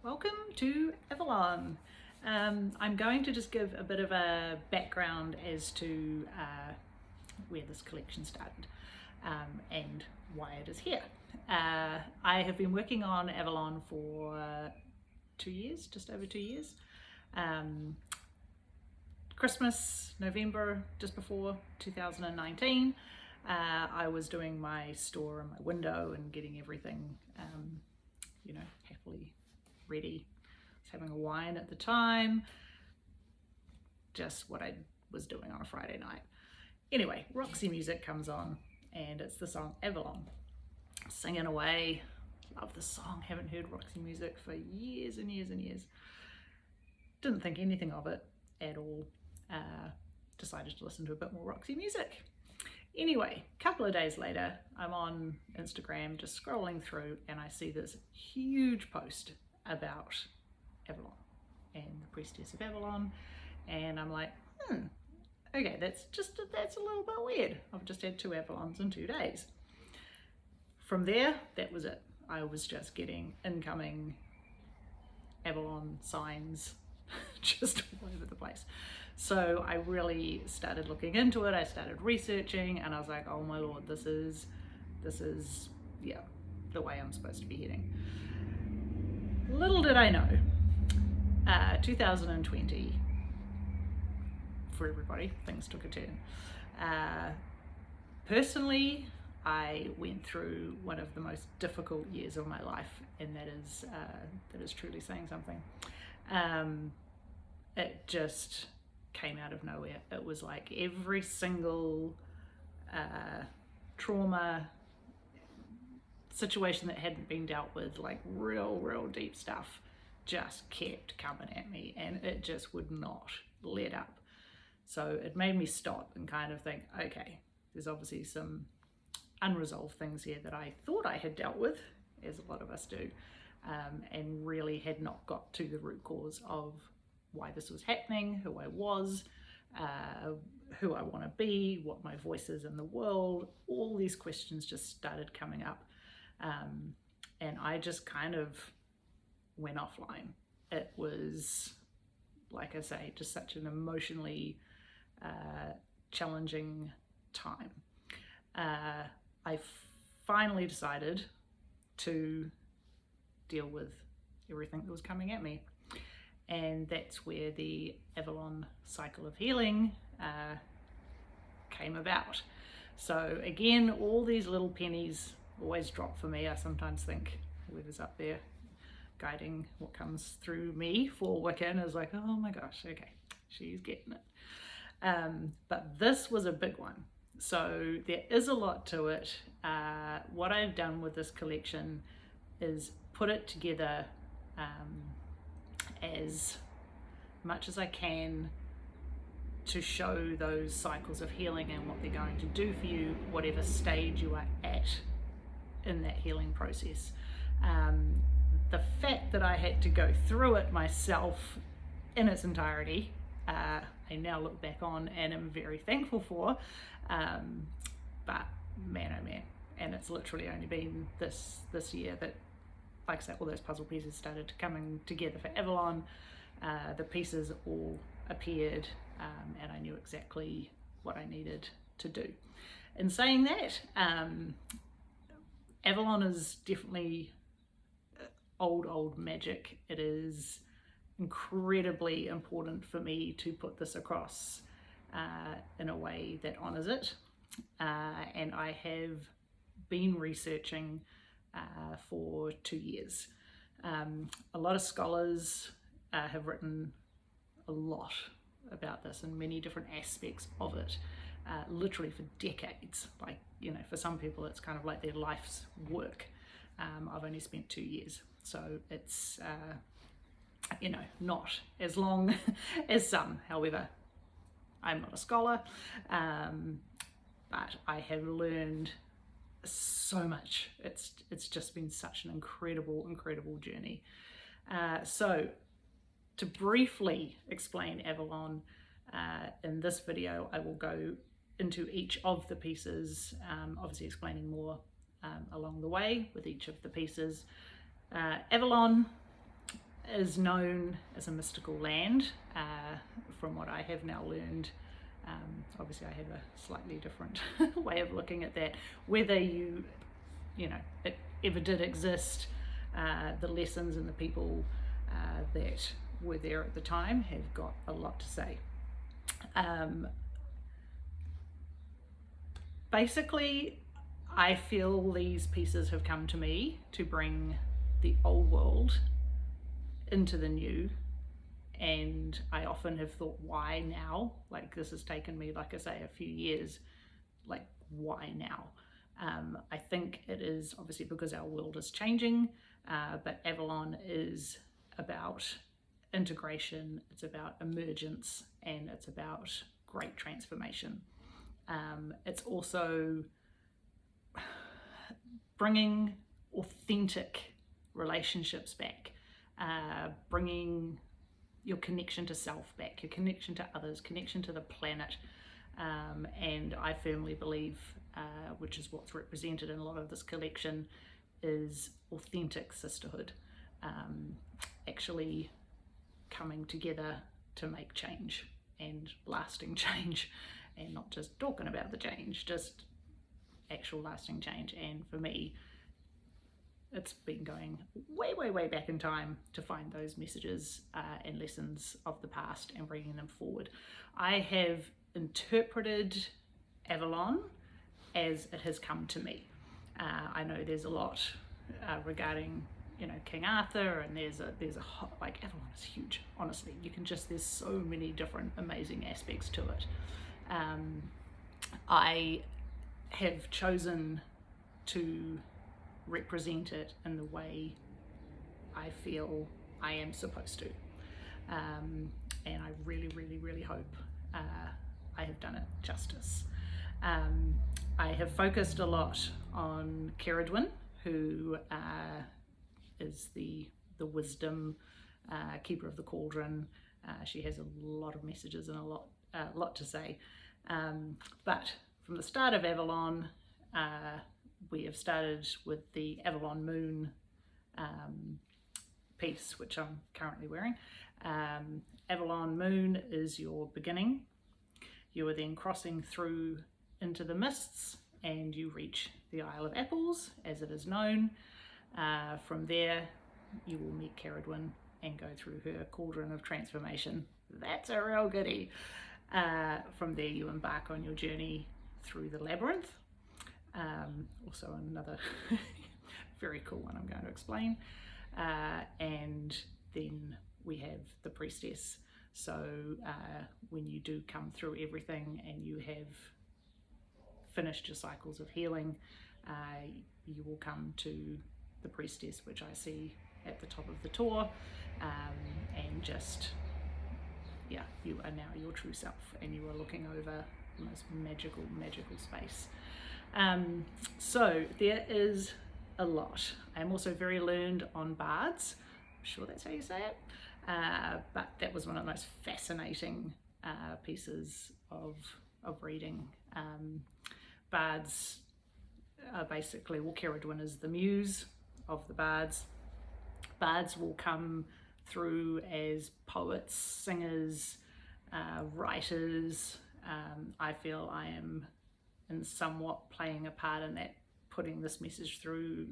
Welcome to Avalon. I'm going to just give a bit of a background as to where this collection started and why it is here. I have been working on Avalon for 2 years, just over 2 years. Christmas, November, just before 2019, I was doing my store and my window and getting everything, happily ready. I was having a wine at the time, just what I was doing on a Friday night. Anyway, Roxy music comes on and it's the song Avalon. Singing away, love the song, haven't heard Roxy music for years and years and years. Didn't think anything of it at all. Decided to listen to a bit more Roxy music. Anyway, a couple of days later, I'm on Instagram just scrolling through and I see this huge post about Avalon and the priestess of Avalon, and I'm like, okay, that's a little bit weird. I've just had 2 Avalons in 2 days. From there, that was it. I was just getting incoming Avalon signs just all over the place. So I really started looking into it. I started researching and I was like, oh my Lord, this is the way I'm supposed to be heading. Little did I know, 2020, for everybody, things took a turn. Personally, I went through one of the most difficult years of my life, and that is truly saying something. It just came out of nowhere. It was like every single trauma situation that hadn't been dealt with, like real deep stuff, just kept coming at me, and it just would not let up. So it made me stop and kind of think, okay, there's obviously some unresolved things here that I thought I had dealt with, as a lot of us do, and really had not got to the root cause of why this was happening, who I was, who I want to be, what my voice is in the world. All these questions just started coming up, and I just kind of went offline. It was, like I say, just such an emotionally challenging time. I finally decided to deal with everything that was coming at me. And that's where the Avalon cycle of healing came about. So again, all these little pennies always drop for me. I sometimes think whoever's up there guiding what comes through me for Wiccan is like, oh my gosh, okay, she's getting it. But this was a big one. So there is a lot to it. What I've done with this collection is put it together as much as I can to show those cycles of healing and what they're going to do for you, whatever stage you are at in that healing process. The fact that I had to go through it myself in its entirety, I now look back on and am very thankful for, but man oh man, and it's literally only been this year that, like I said, all those puzzle pieces started coming together for Avalon. The pieces all appeared, and I knew exactly what I needed to do. In saying that, Avalon is definitely old magic. It is incredibly important for me to put this across in a way that honors it, and I have been researching for 2 years. A lot of scholars have written a lot about this and many different aspects of it, literally for decades. Like, for some people it's kind of like their life's work. I've only spent 2 years, so it's not as long as some. However, I'm not a scholar, but I have learned so much. It's just been such an incredible journey. So to briefly explain Avalon, in this video I will go into each of the pieces, obviously explaining more along the way with each of the pieces. Avalon is known as a mystical land, from what I have now learned. Obviously I have a slightly different way of looking at that. Whether it ever did exist, the lessons and the people that were there at the time have got a lot to say. Basically, I feel these pieces have come to me to bring the old world into the new, and I often have thought, why now? Like, this has taken me, like I say, a few years. Like, why now? I think it is obviously because our world is changing, but Avalon is about integration, it's about emergence, and it's about great transformation. It's also bringing authentic relationships back, bringing your connection to self back, your connection to others, connection to the planet. And I firmly believe, which is what's represented in a lot of this collection, is authentic sisterhood, actually coming together to make change, and lasting change, and not just talking about the change, just actual lasting change. And for me, it's been going way back in time to find those messages and lessons of the past and bringing them forward. I have interpreted Avalon as it has come to me. I know there's a lot regarding King Arthur, and there's a like, Avalon is huge, honestly. There's so many different amazing aspects to it. I have chosen to represent it in the way I feel I am supposed to, and I really hope I have done it justice. I have focused a lot on Ceridwen, who is the wisdom keeper of the cauldron. She has a lot of messages and a lot to say. But from the start of Avalon, we have started with the Avalon Moon piece, which I'm currently wearing. Avalon Moon is your beginning. You are then crossing through into the mists, and you reach the Isle of Apples, as it is known. From there, you will meet Ceridwen and go through her cauldron of transformation. That's a real goodie. From there, you embark on your journey through the labyrinth. Also another very cool one I'm going to explain. And then we have the priestess. So when you do come through everything and you have finished your cycles of healing, you will come to the priestess, which I see at the top of the tour, and just, yeah, you are now your true self, and you are looking over the most magical space. So there is a lot. I'm also very learned on bards. I'm sure that's how you say it. But that was one of the most fascinating pieces of reading. Bards are basically, well, Ceridwen is the muse of the bards. Bards will come through as poets, singers, writers. I feel I am in somewhat playing a part in that, putting this message through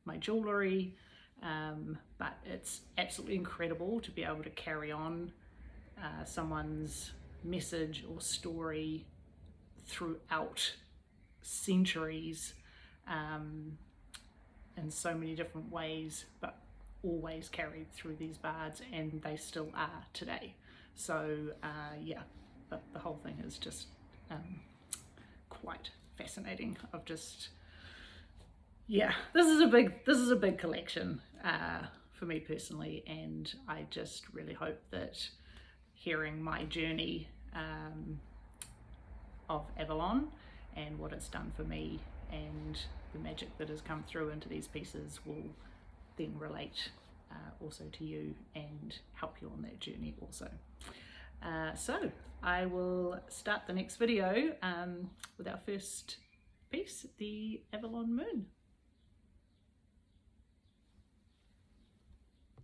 my jewellery. But it's absolutely incredible to be able to carry on someone's message or story throughout centuries, in so many different ways, but always carried through these bards, and they still are today. So yeah, the whole thing is just quite fascinating. Of just, yeah, this is a big collection for me personally, and I just really hope that hearing my journey of Avalon and what it's done for me, and the magic that has come through into these pieces, will then relate also to you and help you on that journey also. So I will start the next video with our first piece, the Avalon Moon.